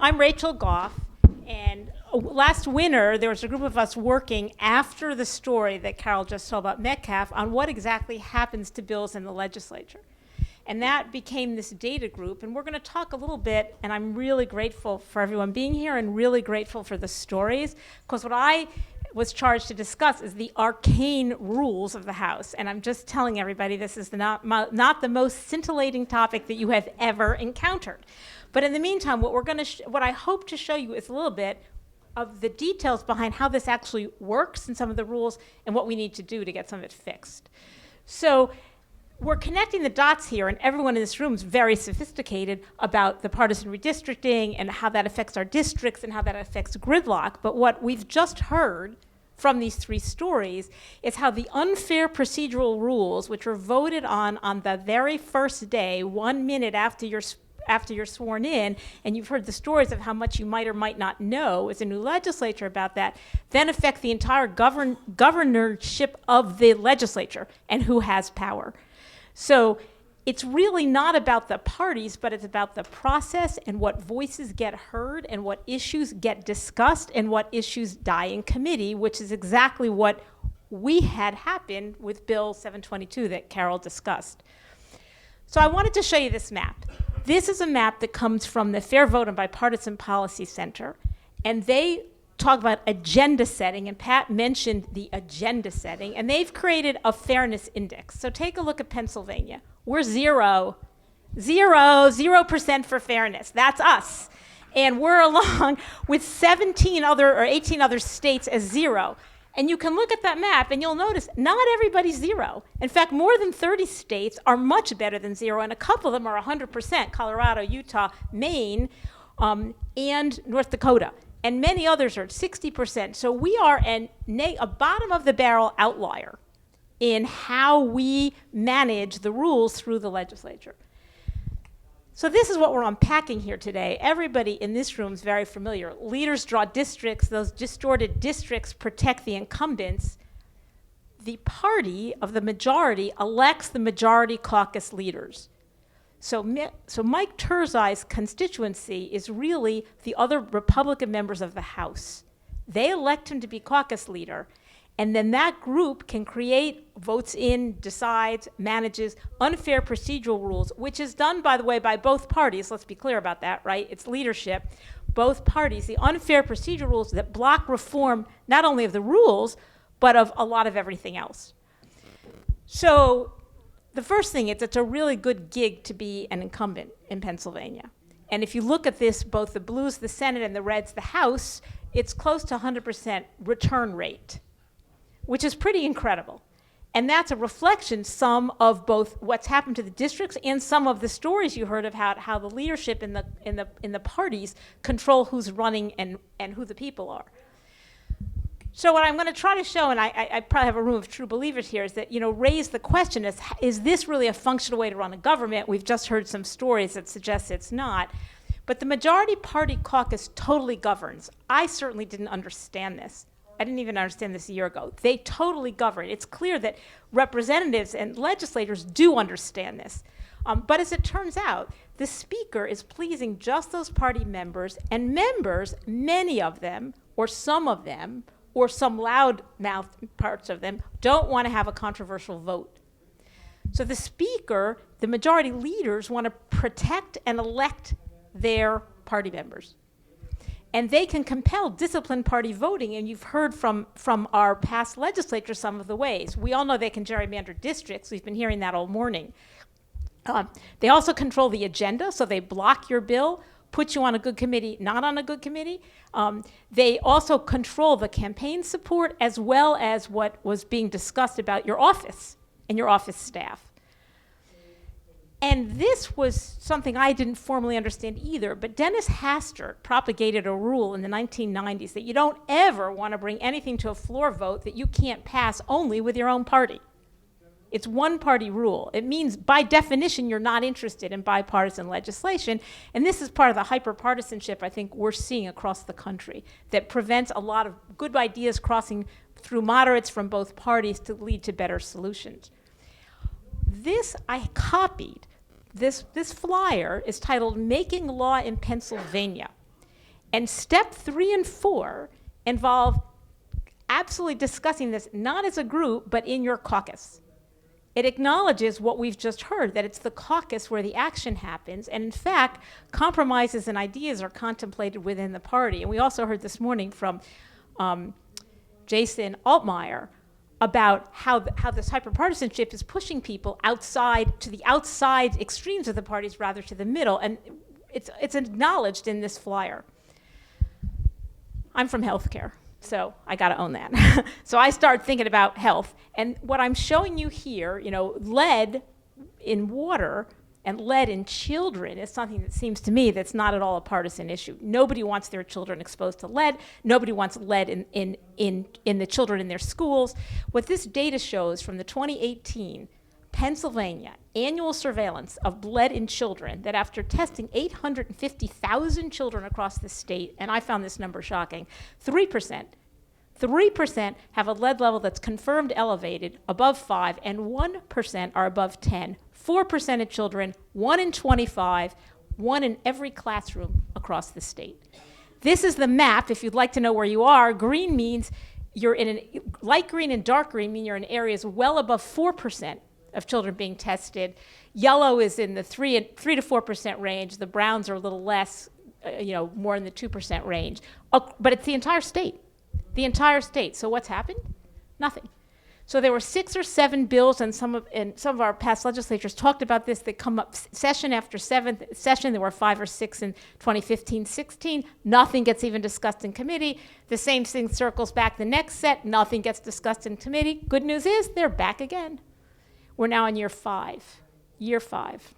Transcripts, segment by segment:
I'm Rachel Goff, and last winter there was a group of us working after the story that Carol just told about Metcalf on what exactly happens to bills in the legislature. And that became this data group, and we're going to talk a little bit, and I'm really grateful for everyone being here and really grateful for the stories, because what I was charged to discuss is the arcane rules of the House. And I'm just telling everybody this is not the most scintillating topic that you have ever encountered. But in the meantime, what I hope to show you is a little bit of the details behind how this actually works and some of the rules and what we need to do to get some of it fixed. So we're connecting the dots here, and everyone in this room is very sophisticated about the partisan redistricting and how that affects our districts and how that affects gridlock. But what we've just heard from these three stories is how the unfair procedural rules, which were voted on the very first day, 1 minute after you're sworn in, and you've heard the stories of how much you might or might not know as a new legislature about that, then affect the entire governorship of the legislature and who has power. So it's really not about the parties, but it's about the process and what voices get heard and what issues get discussed and what issues die in committee, which is exactly what we had happened with Bill 722 that Carol discussed. So I wanted to show you this map. This is a map that comes from the Fair Vote and Bipartisan Policy Center, and they talk about agenda setting, and Pat mentioned the agenda setting, and they've created a fairness index. So take a look at Pennsylvania. We're 0% for fairness. That's us. And we're along with 18 other states as 0. And you can look at that map and you'll notice not everybody's 0. In fact, more than 30 states are much better than 0, and a couple of them are 100%, Colorado, Utah, Maine, and North Dakota. And many others are at 60%. So we are a bottom of the barrel outlier in how we manage the rules through the legislature. So this is what we're unpacking here today. Everybody in this room is very familiar. Leaders draw districts. Those distorted districts protect the incumbents. The party of the majority elects the majority caucus leaders. So Mike Turzai's constituency is really the other Republican members of the House. They elect him to be caucus leader, and then that group can create, votes in, decides, manages unfair procedural rules, which is done, by the way, by both parties. Let's be clear about that, right? It's leadership. Both parties, the unfair procedural rules that block reform, not only of the rules, but of a lot of everything else. So the first thing is it's a really good gig to be an incumbent in Pennsylvania. And if you look at this, both the blues, the Senate, and the reds, the House, it's close to 100% return rate, which is pretty incredible. And that's a reflection, some of both what's happened to the districts and some of the stories you heard of how the leadership in the parties control who's running and who the people are. So what I'm going to try to show, and I probably have a room of true believers here, is that, raise the question, is this really a functional way to run a government? We've just heard some stories that suggest it's not. But the majority party caucus totally governs. I certainly didn't understand this. I didn't even understand this a year ago. They totally govern. It's clear that representatives and legislators do understand this. But as it turns out, the speaker is pleasing just those party members, and members, many of them, or some of them, or some loud-mouthed parts of them, don't want to have a controversial vote. So the speaker, the majority leaders, want to protect and elect their party members. And they can compel disciplined party voting, and you've heard from our past legislature some of the ways. We all know they can gerrymander districts. We've been hearing that all morning. They also control the agenda, so they block your bill, put you on a good committee, not on a good committee. They also control the campaign support as well as what was being discussed about your office and your office staff. And this was something I didn't formally understand either, but Dennis Hastert propagated a rule in the 1990s that you don't ever want to bring anything to a floor vote that you can't pass only with your own party. It's one-party rule. It means, by definition, you're not interested in bipartisan legislation, and this is part of the hyper-partisanship I think we're seeing across the country that prevents a lot of good ideas crossing through moderates from both parties to lead to better solutions. This I copied. This flyer is titled "Making Law in Pennsylvania." And step 3 and 4 involve absolutely discussing this not as a group, but in your caucus. It acknowledges what we've just heard, that it's the caucus where the action happens, and in fact, compromises and ideas are contemplated within the party. And we also heard this morning from Jason Altmaier about how this hyperpartisanship is pushing people outside to the outside extremes of the parties rather to the middle, and it's acknowledged in this flyer. I'm from healthcare, so I got to own that. So I started thinking about health, and what I'm showing you here, lead in water and lead in children is something that seems to me that's not at all a partisan issue. Nobody wants their children exposed to lead. Nobody wants lead in the children in their schools. What this data shows from the 2018 Pennsylvania annual surveillance of lead in children, that after testing 850,000 children across the state, and I found this number shocking, 3% have a lead level that's confirmed elevated above 5, and 1% are above 10. 4% of children, 1 in 25, 1 in every classroom across the state. This is the map. If you'd like to know where you are, green means you're light green and dark green mean you're in areas well above 4% of children being tested. Yellow is in the 3 to 4% range. The browns are a little less, more in the 2% range. But it's the entire state. The entire state. So what's happened? Nothing. So there were 6 or 7 bills, and some of our past legislatures talked about this. They come up session after session. There were 5 or 6 in 2015-16. Nothing gets even discussed in committee. The same thing circles back the next set. Nothing gets discussed in committee. Good news is they're back again. We're now in year 5.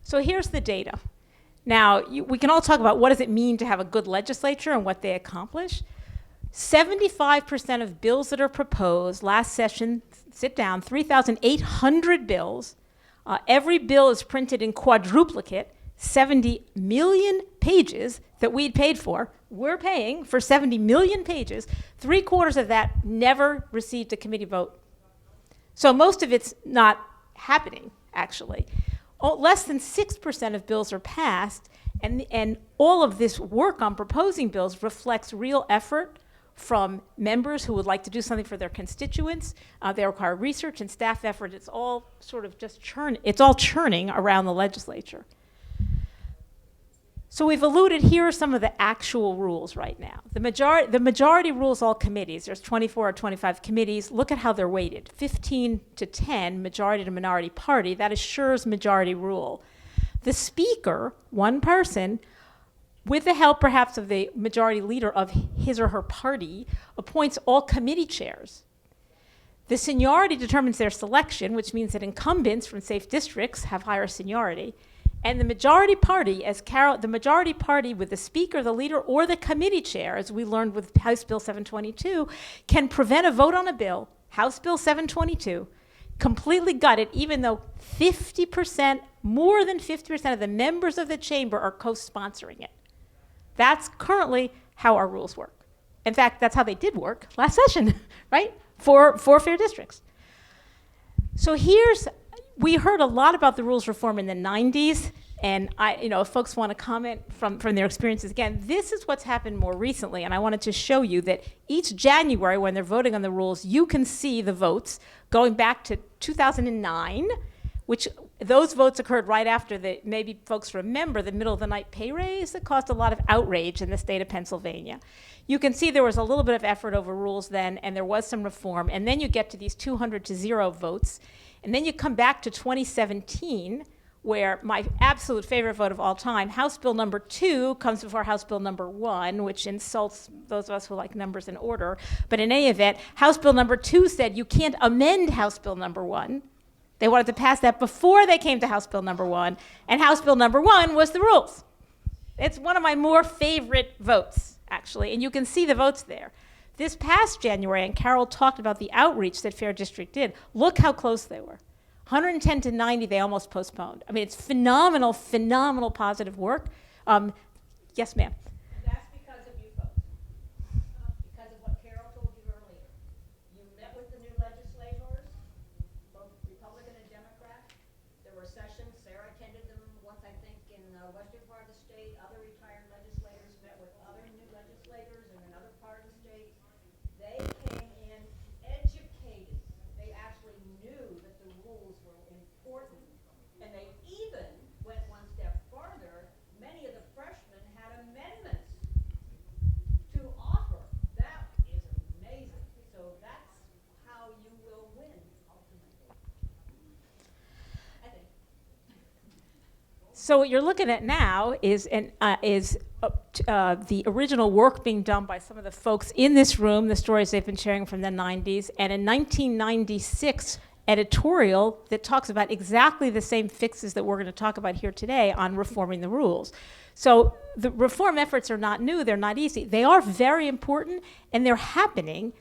So here's the data. Now, we can all talk about what does it mean to have a good legislature and what they accomplish. 75% of bills that are proposed, last session, sit down, 3,800 bills. Every bill is printed in quadruplicate, 70 million pages that we'd paid for. We're paying for 70 million pages. 3/4 of that never received a committee vote. So most of it's not happening, actually. Less than 6% of bills are passed, and all of this work on proposing bills reflects real effort from members who would like to do something for their constituents. They require research and staff effort. It's all sort of just churning around the legislature. So we've alluded, here are some of the actual rules right now. The majority rules all committees. There's 24 or 25 committees. Look at how they're weighted. 15 to 10, majority to minority party. That assures majority rule. The speaker, one person, with the help perhaps of the majority leader of his or her party, appoints all committee chairs. The seniority determines their selection, which means that incumbents from safe districts have higher seniority. And the majority party, the majority party with the speaker, the leader, or the committee chair, as we learned with House Bill 722, can prevent a vote on a bill, House Bill 722, completely gut it, even though 50%, more than 50% of the members of the chamber are co-sponsoring it. That's currently how our rules work. In fact, that's how they did work last session, right? For fair districts. So we heard a lot about the rules reform in the 90s, and if folks want to comment from their experiences, again, this is what's happened more recently, and I wanted to show you that each January when they're voting on the rules, you can see the votes going back to 2009, which those votes occurred right after maybe folks remember the middle of the night pay raise that caused a lot of outrage in the state of Pennsylvania. You can see there was a little bit of effort over rules then, and there was some reform, and then you get to these 200-0 votes. And then you come back to 2017, where my absolute favorite vote of all time, House Bill number 2 comes before House Bill number 1, which insults those of us who like numbers in order. But in any event, House Bill number 2 said you can't amend House Bill number 1. They wanted to pass that before they came to House Bill number 1, and House Bill number 1 was the rules. It's one of my more favorite votes, actually, and you can see the votes there. This past January, and Carol talked about the outreach that Fair District did, look how close they were. 110 to 90, they almost postponed. I mean, it's phenomenal positive work. Yes, ma'am. And that's because of you folks. Because of what Carol told you earlier. You met with the new legislators, both Republican and Democrat. There were sessions. Sarah attended them once, I think, in the western part of the state. Other retired legislators So what you're looking at now is the original work being done by some of the folks in this room, the stories they've been sharing from the 90s, and a 1996 editorial that talks about exactly the same fixes that we're going to talk about here today on reforming the rules. So the reform efforts are not new, they're not easy. They are very important, and they're happening.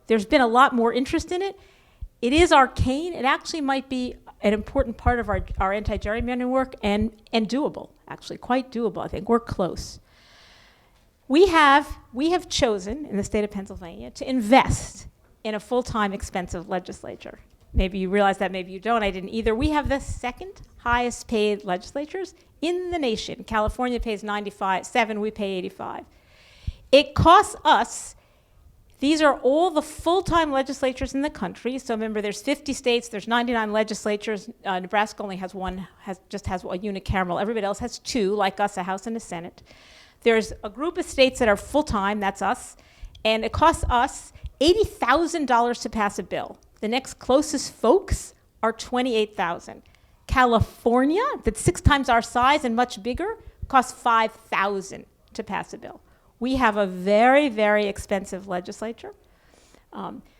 There's been a lot more interest in it. It is arcane. It actually might be an important part of our anti-gerrymandering work, and doable, actually, quite doable. I think we're close. We have chosen, in the state of Pennsylvania, to invest in a full-time, expensive legislature. Maybe you realize that, maybe you don't. I didn't either. We have the second highest paid legislatures in the nation. California pays $97, we pay $85. It costs us, these are all the full-time legislatures in the country. So remember, there's 50 states, there's 99 legislatures. Nebraska only has one, just has a unicameral. Everybody else has two, like us, a House and a Senate. There's a group of states that are full-time, that's us, and it costs us $80,000 to pass a bill. The next closest folks are $28,000. California, that's 6 times our size and much bigger, costs $5,000 to pass a bill. We have a very, very expensive legislature.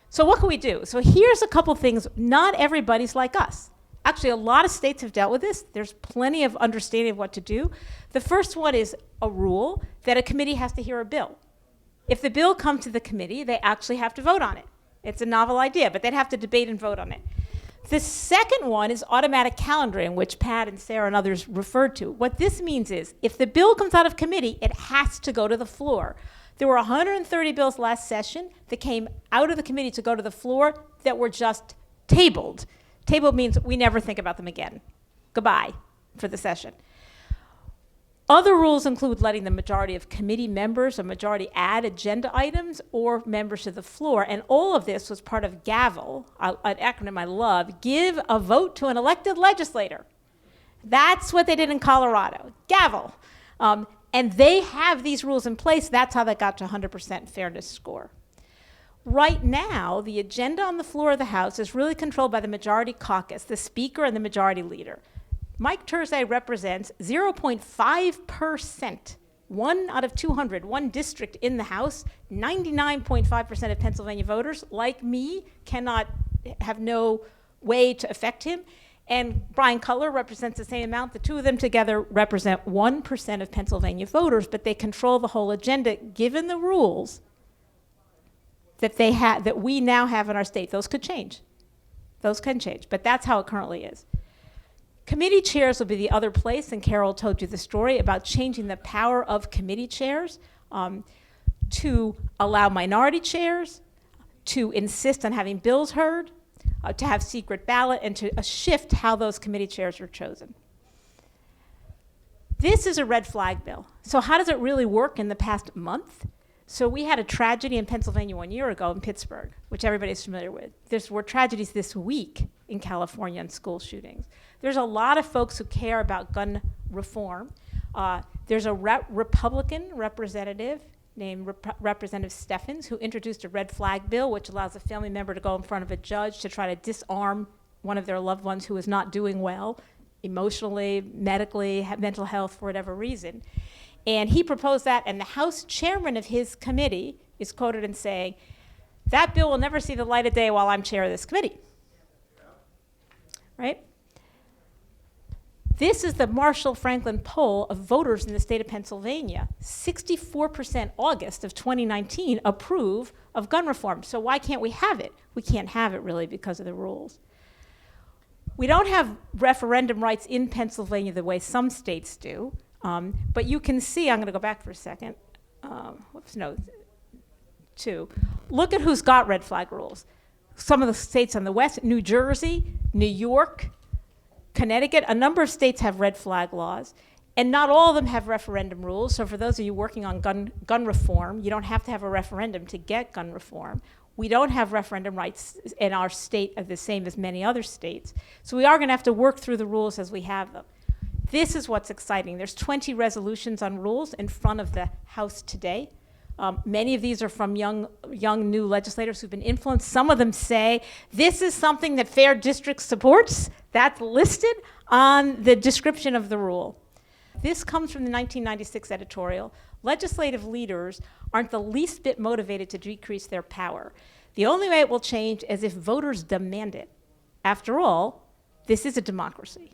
So what can we do? So here's a couple things. Not everybody's like us. Actually, a lot of states have dealt with this. There's plenty of understanding of what to do. The first one is a rule that a committee has to hear a bill. If the bill comes to the committee, they actually have to vote on it. It's a novel idea, but they'd have to debate and vote on it. The second one is automatic calendaring, which Pat and Sarah and others referred to. What this means is, if the bill comes out of committee, it has to go to the floor. There were 130 bills last session that came out of the committee to go to the floor that were just tabled. Tabled means we never think about them again. Goodbye for the session. Other rules include letting the majority of committee members or majority add agenda items or members to the floor. And all of this was part of GAVEL, an acronym I love, give a vote to an elected legislator. That's what they did in Colorado, GAVEL. And they have these rules in place. That's how they got to 100% fairness score. Right now, the agenda on the floor of the House is really controlled by the majority caucus, the speaker and the majority leader. Mike Turzay represents 0.5%, 1 out of 200, one district in the House. 99.5% of Pennsylvania voters, like me, have no way to affect him. And Brian Cutler represents the same amount. The two of them together represent 1% of Pennsylvania voters, but they control the whole agenda, given the rules that we now have in our state. Those could change. Those can change, but that's how it currently is. Committee chairs will be the other place, and Carol told you the story about changing the power of committee chairs to allow minority chairs, to insist on having bills heard, to have secret ballot, and to shift how those committee chairs are chosen. This is a red flag bill. So how does it really work in the past month? So we had a tragedy in Pennsylvania 1 year ago in Pittsburgh, which everybody's familiar with. There were tragedies this week in California on school shootings. There's a lot of folks who care about gun reform. There's a Republican representative named Representative Steffens who introduced a red flag bill, which allows a family member to go in front of a judge to try to disarm one of their loved ones who is not doing well, emotionally, medically, mental health, for whatever reason. And he proposed that, and the House chairman of his committee is quoted in saying, "That bill will never see the light of day while I'm chair of this committee." Right? This is the Marshall Franklin poll of voters in the state of Pennsylvania. 64% August of 2019 approve of gun reform. So why can't we have it? We can't have it really because of the rules. We don't have referendum rights in Pennsylvania the way some states do. But you can see, I'm going to go back for a second. Look at who's got red flag rules. Some of the states on the west, New Jersey, New York, Connecticut, a number of states have red flag laws, and not all of them have referendum rules. So for those of you working on gun reform, you don't have to have a referendum to get gun reform. We don't have referendum rights in our state the same as many other states. So we are going to have to work through the rules as we have them. This is what's exciting. There's 20 resolutions on rules in front of the House today. Many of these are from young new legislators who've been influenced. Some of them say, this is something that Fair District supports. That's listed on the description of the rule. This comes from the 1996 editorial. Legislative leaders aren't the least bit motivated to decrease their power. The only way it will change is if voters demand it. After all, this is a democracy.